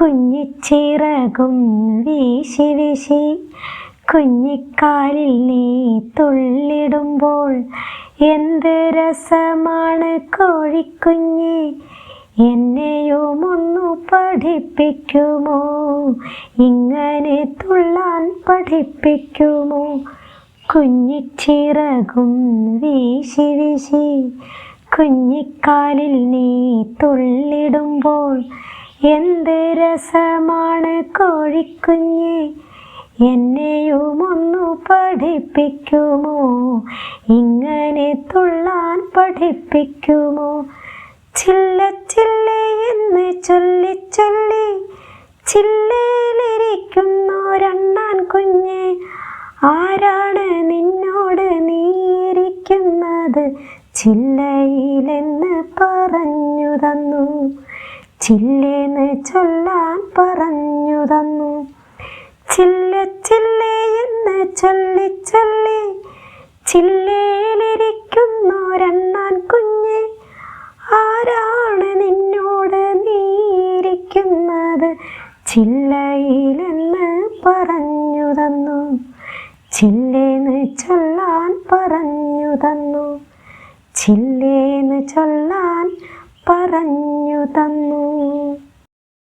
കുഞ്ഞിച്ചിറകും വീശി വീശി കുഞ്ഞിക്കാലിൽ നീ തുള്ളിടുമ്പോൾ എന്ത് രസമാണ് കോഴിക്കുഞ്ഞ്, എന്നെയും ഒന്നു പഠിപ്പിക്കുമോ, ഇങ്ങനെ തുള്ളാൻ പഠിപ്പിക്കുമോ. കുഞ്ഞിച്ചിറകും വീശി വീശി കുഞ്ഞിക്കാലിൽ നീ തുള്ളിടുമ്പോൾ എന്ത് രസമാണ് കോഴിക്കുഞ്ഞ്, എന്നെയും ഒന്നു പഠിപ്പിക്കുമോ, ഇങ്ങനെ തുള്ളാൻ പഠിപ്പിക്കുമോ. ചില്ല ചില്ലേ എന്ന് ചൊല്ലി ചൊല്ലി ചില്ലയിലിരിക്കുന്നൊരണ്ണാൻ കുഞ്ഞ്, ആരാണ് നിന്നോട് നീയിരിക്കുന്നത്, ചില്ലയിലെന്ന് പറഞ്ഞു തന്നു, ചില്ലേന്ന് ചൊല്ലാൻ പറഞ്ഞു തന്നു. ചില്ല ചില്ലേ എന്ന് ചൊല്ലി ചൊല്ലി ചില്ലയിലിരിക്കുന്നൊരണ്ണാൻ കുഞ്ഞ്, ആരാണ് നിന്നോട് നീയിരിക്കുന്നത്, ചില്ലയിലെന്ന് പറഞ്ഞു തന്നു, ചില്ലേന്ന് ചൊല്ലാൻ പറഞ്ഞു തന്നു, ചില്ലേന്ന് ചൊല്ലാൻ പറഞ്ഞു തന്നു.